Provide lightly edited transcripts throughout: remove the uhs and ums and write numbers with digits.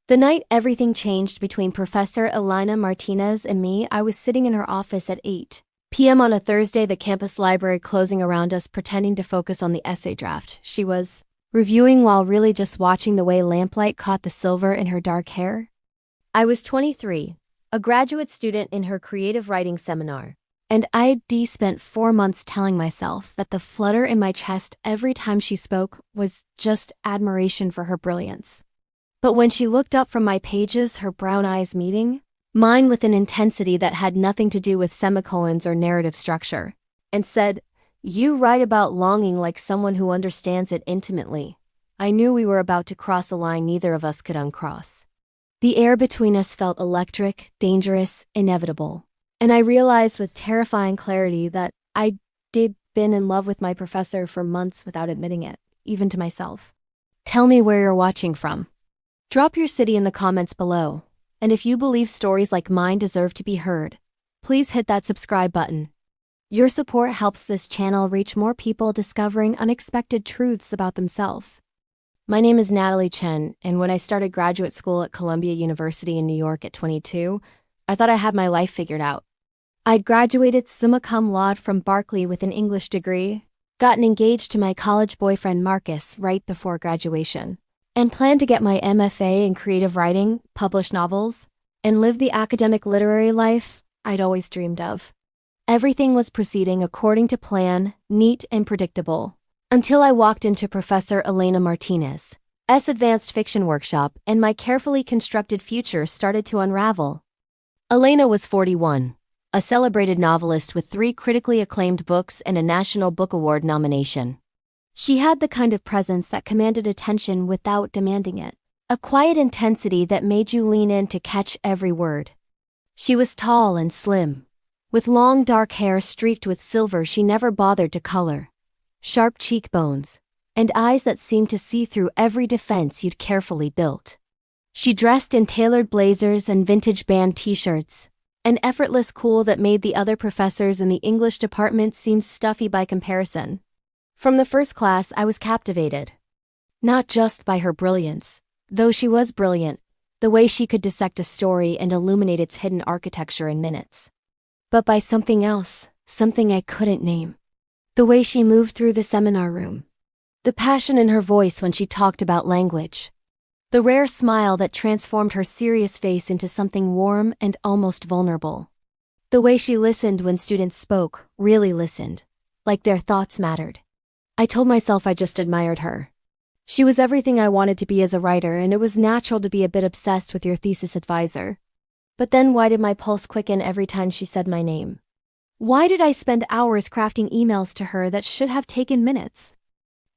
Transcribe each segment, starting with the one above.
The night everything changed between Professor Elena Martinez and me, I was sitting in her office at 8 p.m. on a Thursday, the campus library closing around us, pretending to focus on the essay draft she was reviewing while really just watching the way lamplight caught the silver in her dark hair. I was 23, a graduate student in her creative writing seminar, and I'd spent 4 months telling myself that the flutter in my chest every time she spoke was just admiration for her brilliance. But when she looked up from my pages, her brown eyes meeting mine with an intensity that had nothing to do with semicolons or narrative structure, and said, "You write about longing like someone who understands it intimately," I knew we were about to cross a line neither of us could uncross. The air between us felt electric, dangerous, inevitable, and I realized with terrifying clarity that I'd been in love with my professor for months without admitting it, even to myself. Tell me where you're watching from. Drop your city in the comments below, and if you believe stories like mine deserve to be heard, please hit that subscribe button. Your support helps this channel reach more people discovering unexpected truths about themselves. My name is Natalie Chen, and when I started graduate school at Columbia University in New York at 22, I thought I had my life figured out. I'd graduated summa cum laude from Berkeley with an English degree, gotten engaged to my college boyfriend Marcus right before graduation, and planned to get my MFA in creative writing, publish novels, and live the academic literary life I'd always dreamed of. Everything was proceeding according to plan, neat and predictable, until I walked into Professor Elena Martinez's advanced fiction workshop and my carefully constructed future started to unravel. Elena was 41, a celebrated novelist with 3 critically acclaimed books and a National Book Award nomination. She had the kind of presence that commanded attention without demanding it, a quiet intensity that made you lean in to catch every word. She was tall and slim, with long dark hair streaked with silver she never bothered to color, sharp cheekbones, and eyes that seemed to see through every defense you'd carefully built. She dressed in tailored blazers and vintage band t-shirts, an effortless cool that made the other professors in the English department seem stuffy by comparison. From the first class, I was captivated. Not just by her brilliance, though she was brilliant, the way she could dissect a story and illuminate its hidden architecture in minutes, but by something else, something I couldn't name. The way she moved through the seminar room. The passion in her voice when she talked about language. The rare smile that transformed her serious face into something warm and almost vulnerable. The way she listened when students spoke, really listened, like their thoughts mattered. I told myself I just admired her. She was everything I wanted to be as a writer, and it was natural to be a bit obsessed with your thesis advisor. But then why did my pulse quicken every time she said my name? Why did I spend hours crafting emails to her that should have taken minutes?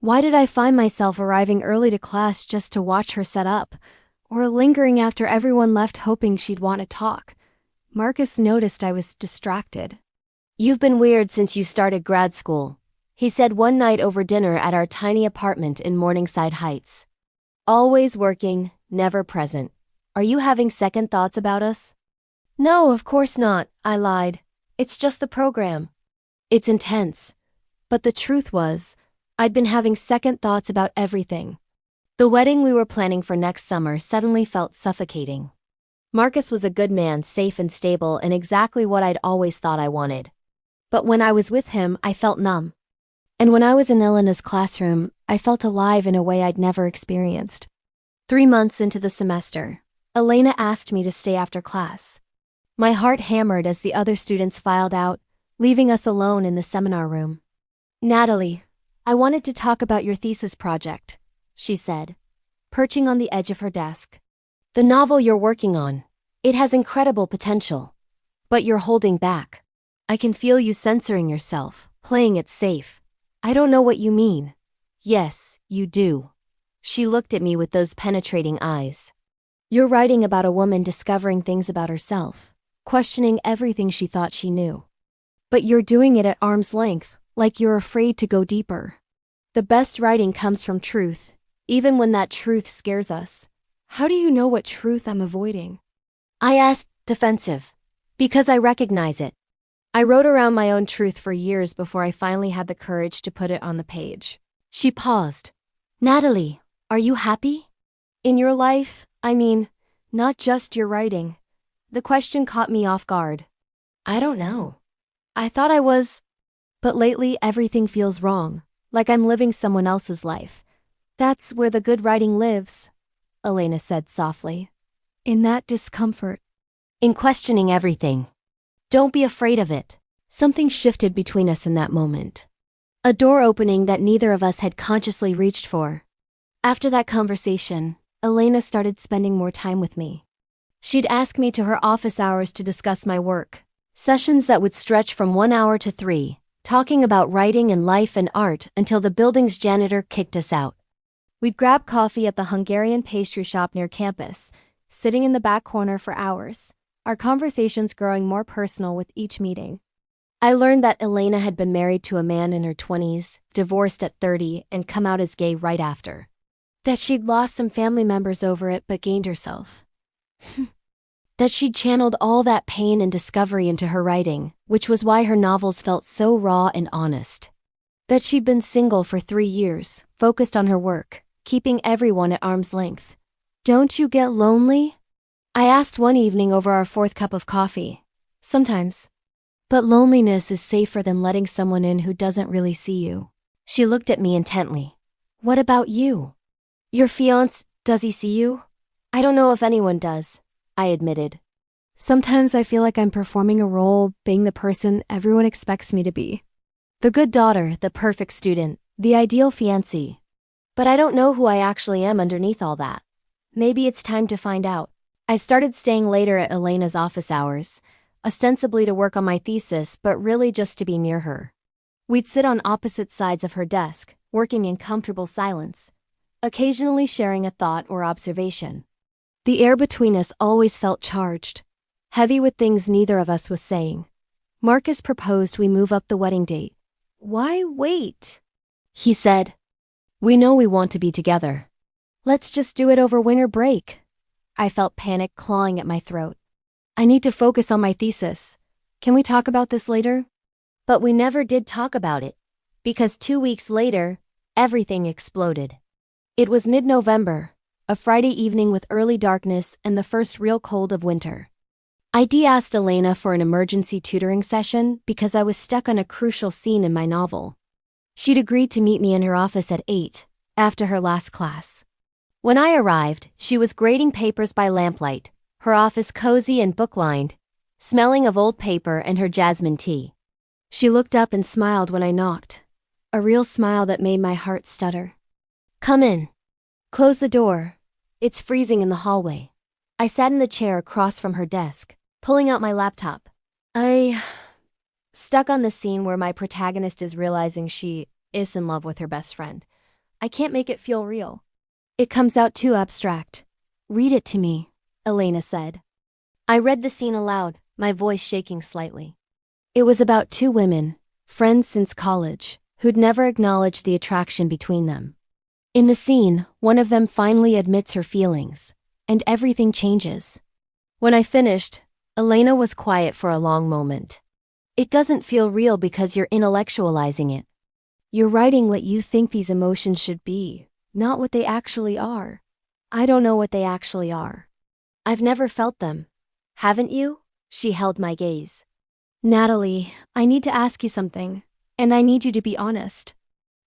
Why did I find myself arriving early to class just to watch her set up, or lingering after everyone left hoping she'd want to talk? Marcus noticed I was distracted. "You've been weird since you started grad school," he said one night over dinner at our tiny apartment in Morningside Heights. "Always working, never present. Are you having second thoughts about us?" "No, of course not," I lied. "It's just the program." "It's intense." But the truth was, I'd been having second thoughts about everything. The wedding we were planning for next summer suddenly felt suffocating. Marcus was a good man, safe and stable, and exactly what I'd always thought I wanted. But when I was with him, I felt numb. And when I was in Elena's classroom, I felt alive in a way I'd never experienced. 3 months into the semester, Elena asked me to stay after class. My heart hammered as the other students filed out, leaving us alone in the seminar room. "Natalie, I wanted to talk about your thesis project," she said, perching on the edge of her desk. "The novel you're working on. It has incredible potential. But you're holding back. I can feel you censoring yourself, playing it safe. I don't know what you mean." "Yes, you do." She looked at me with those penetrating eyes. "You're writing about a woman discovering things about herself, questioning everything she thought she knew. But you're doing it at arm's length, like you're afraid to go deeper. The best writing comes from truth, even when that truth scares us. How do you know what truth I'm avoiding?" I asked, defensive. "Because I recognize it. I wrote around my own truth for years before I finally had the courage to put it on the page." She paused. "Natalie, are you happy? In your life, I mean, Not just your writing. The question caught me off guard. I don't know. I thought I was, but lately everything feels wrong, like I'm living someone else's life. That's where the good writing lives, Elena said softly. In that discomfort. In questioning everything. Don't be afraid of it. Something shifted between us in that moment. A door opening that neither of us had consciously reached for. After that conversation, Elena started spending more time with me. She'd ask me to her office hours to discuss my work. Sessions that would stretch from 1 hour to 3, talking about writing and life and art until the building's janitor kicked us out. We'd grab coffee at the Hungarian pastry shop near campus, sitting in the back corner for hours, our conversations growing more personal with each meeting. I learned that Elena had been married to a man in her 20s, divorced at 30, and come out as gay right after. That she'd lost some family members over it but gained herself. That she'd channeled all that pain and discovery into her writing, which was why her novels felt so raw and honest. That she'd been single for 3 years, focused on her work, keeping everyone at arm's length. Don't you get lonely? I asked one evening over our 4th cup of coffee. Sometimes. But loneliness is safer than letting someone in who doesn't really see you. She looked at me intently. What about you? Your fiancé, does he see you? I don't know if anyone does, I admitted. Sometimes I feel like I'm performing a role, being the person everyone expects me to be. The good daughter, the perfect student, the ideal fiancé. But I don't know who I actually am underneath all that. Maybe it's time to find out. I started staying later at Elena's office hours, ostensibly to work on my thesis, but really just to be near her. We'd sit on opposite sides of her desk, working in comfortable silence, occasionally sharing a thought or observation. The air between us always felt charged, heavy with things neither of us was saying. Marcus proposed we move up the wedding date. Why wait? He said. We know we want to be together. Let's just do it over winter break. I felt panic clawing at my throat. I need to focus on my thesis. Can we talk about this later? But we never did talk about it, because 2 weeks later, everything exploded. It was mid-November, a Friday evening with early darkness and the first real cold of winter. I'd asked Elena for an emergency tutoring session because I was stuck on a crucial scene in my novel. She'd agreed to meet me in her office at 8, after her last class. When I arrived, she was grading papers by lamplight, her office cozy and book-lined, smelling of old paper and her jasmine tea. She looked up and smiled when I knocked, a real smile that made my heart stutter. Come in. Close the door. It's freezing in the hallway. I sat in the chair across from her desk, pulling out my laptop. Stuck on the scene where my protagonist is realizing she is in love with her best friend. I can't make it feel real. It comes out too abstract. Read it to me, Elena said. I read the scene aloud, my voice shaking slightly. It was about 2 women, friends since college, who'd never acknowledged the attraction between them. In the scene, one of them finally admits her feelings, and everything changes. When I finished, Elena was quiet for a long moment. It doesn't feel real because you're intellectualizing it. You're writing what you think these emotions should be, not what they actually are. I don't know what they actually are. I've never felt them. Haven't you? She held my gaze. Natalie, I need to ask you something, and I need you to be honest.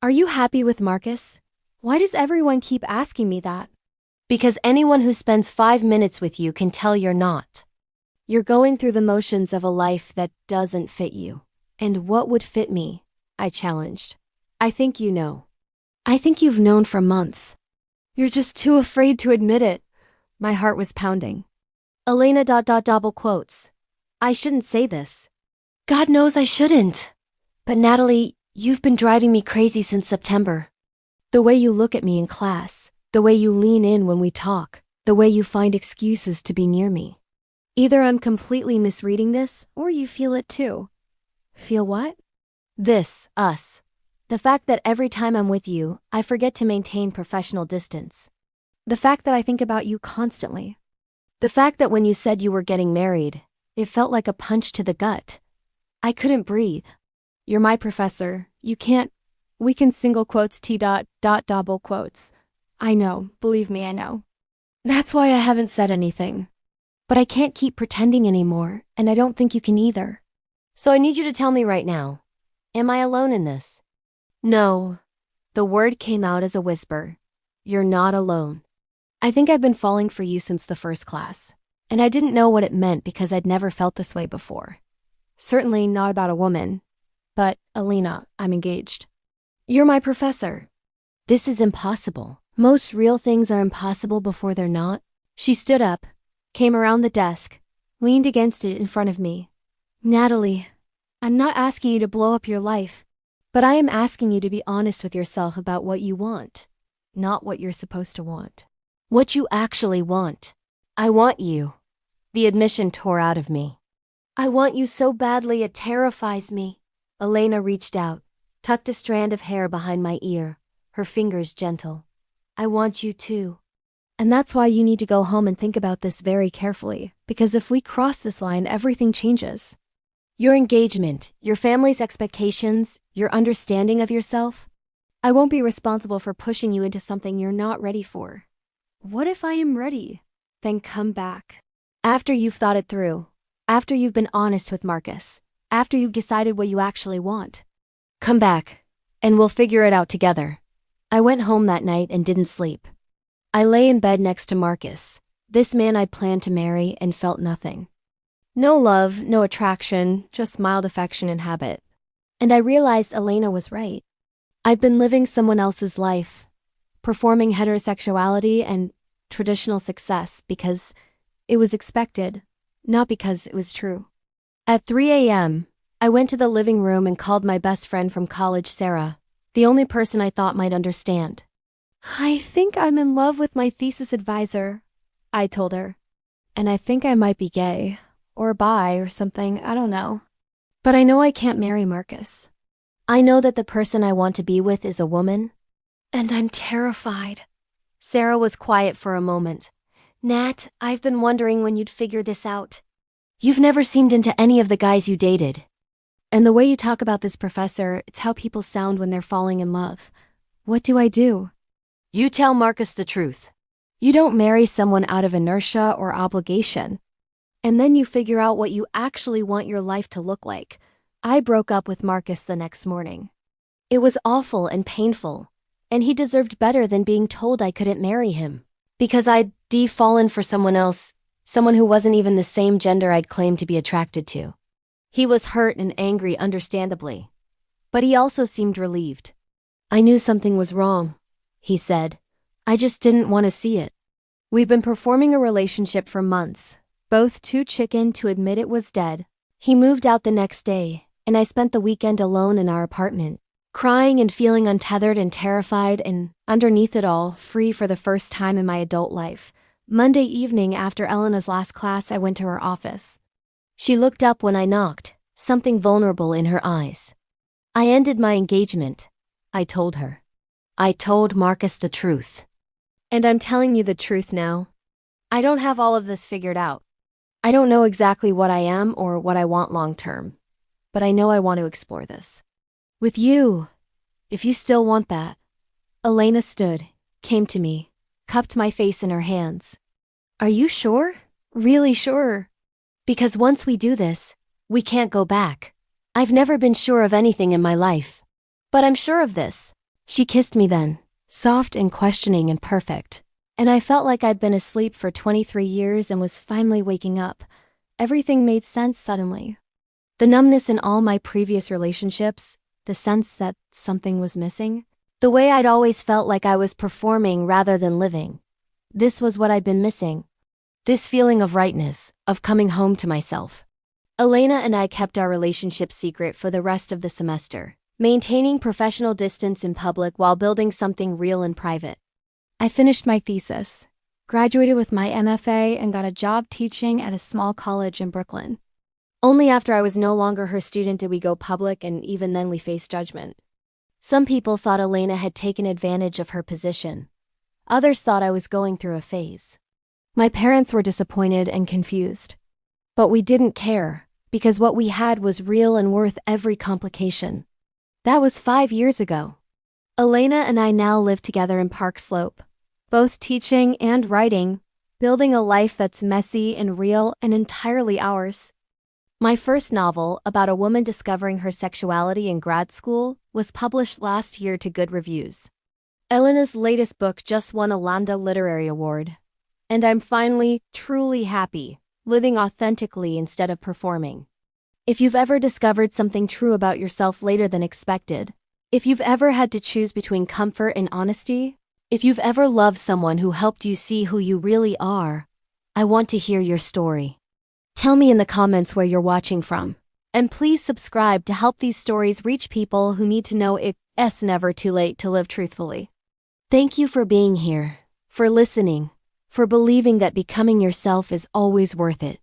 Are you happy with Marcus? Why does everyone keep asking me that? Because anyone who spends 5 minutes with you can tell you're not. You're going through the motions of a life that doesn't fit you. And what would fit me? I challenged. I think you know. I think you've known for months. You're just too afraid to admit it. My heart was pounding. Elena ... double quotes. I shouldn't say this. God knows I shouldn't. But Natalie, you've been driving me crazy since September. The way you look at me in class, the way you lean in when we talk, the way you find excuses to be near me. Either I'm completely misreading this, or you feel it too. Feel what? This, us. The fact that every time I'm with you, I forget to maintain professional distance. The fact that I think about you constantly. The fact that when you said you were getting married, it felt like a punch to the gut. I couldn't breathe. You're my professor. You can't... We can single quotes double quotes. I know. Believe me, I know. That's why I haven't said anything. But I can't keep pretending anymore, and I don't think you can either. So I need you to tell me right now, am I alone in this? No. The word came out as a whisper. You're not alone. I think I've been falling for you since the first class, and I didn't know what it meant because I'd never felt this way before. Certainly not about a woman. But, Elena, I'm engaged. You're my professor. This is impossible. Most real things are impossible before they're not. She stood up, came around the desk, leaned against it in front of me. Natalie, I'm not asking you to blow up your life, but I am asking you to be honest with yourself about what you want, not what you're supposed to want. What you actually want. I want you. The admission tore out of me. I want you so badly it terrifies me. Elena reached out, tucked a strand of hair behind my ear, her fingers gentle. I want you too. And that's why you need to go home and think about this very carefully, because if we cross this line, everything changes. Your engagement, your family's expectations, your understanding of yourself. I won't be responsible for pushing you into something you're not ready for. What if I am ready? Then come back. After you've thought it through. After you've been honest with Marcus. After you've decided what you actually want. Come back, and we'll figure it out together. I went home that night and didn't sleep. I lay in bed next to Marcus, this man I'd planned to marry, and felt nothing. No love, no attraction, just mild affection and habit. And I realized Elena was right. I'd been living someone else's life, performing heterosexuality and traditional success because it was expected, not because it was true. At 3 a.m., I went to the living room and called my best friend from college, Sarah, the only person I thought might understand. I think I'm in love with my thesis advisor, I told her. And I think I might be gay, or bi or something, I don't know. But I know I can't marry Marcus. I know that the person I want to be with is a woman. And I'm terrified. Sarah was quiet for a moment. Nat, I've been wondering when you'd figure this out. You've never seemed into any of the guys you dated. And the way you talk about this professor, it's how people sound when they're falling in love. What do I do? You tell Marcus the truth. You don't marry someone out of inertia or obligation. And then you figure out what you actually want your life to look like. I broke up with Marcus the next morning. It was awful and painful, and he deserved better than being told I couldn't marry him. Because I'd fallen for someone else, someone who wasn't even the same gender I'd claimed to be attracted to. He was hurt and angry, understandably. But he also seemed relieved. I knew something was wrong, he said. I just didn't want to see it. We've been performing a relationship for months, both too chicken to admit it was dead. He moved out the next day, and I spent the weekend alone in our apartment, crying and feeling untethered and terrified and, underneath it all, free for the first time in my adult life. Monday evening after Elena's last class, I went to her office. She looked up when I knocked, something vulnerable in her eyes. I ended my engagement, I told her. I told Marcus the truth. And I'm telling you the truth now. I don't have all of this figured out. I don't know exactly what I am or what I want long term, but I know I want to explore this. With you, if you still want that. Elena stood, came to me, cupped my face in her hands. Are you sure? Really sure? Because once we do this, we can't go back. I've never been sure of anything in my life. But I'm sure of this. She kissed me then, soft and questioning and perfect. And I felt like I'd been asleep for 23 years and was finally waking up. Everything made sense suddenly. The numbness in all my previous relationships, the sense that something was missing, the way I'd always felt like I was performing rather than living. This was what I'd been missing. This feeling of rightness, of coming home to myself. Elena and I kept our relationship secret for the rest of the semester, maintaining professional distance in public while building something real in private. I finished my thesis, graduated with my MFA, and got a job teaching at a small college in Brooklyn. Only after I was no longer her student did we go public, and even then we faced judgment. Some people thought Elena had taken advantage of her position. Others thought I was going through a phase. My parents were disappointed and confused. But we didn't care, because what we had was real and worth every complication. That was 5 years ago. Elena and I now live together in Park Slope, both teaching and writing, building a life that's messy and real and entirely ours. My first novel, about a woman discovering her sexuality in grad school, was published last year to good reviews. Elena's latest book just won a Lambda Literary Award. And I'm finally, truly happy, living authentically instead of performing. If you've ever discovered something true about yourself later than expected, if you've ever had to choose between comfort and honesty, if you've ever loved someone who helped you see who you really are, I want to hear your story. Tell me in the comments where you're watching from. And please subscribe to help these stories reach people who need to know it's never too late to live truthfully. Thank you for being here, for listening, for believing that becoming yourself is always worth it.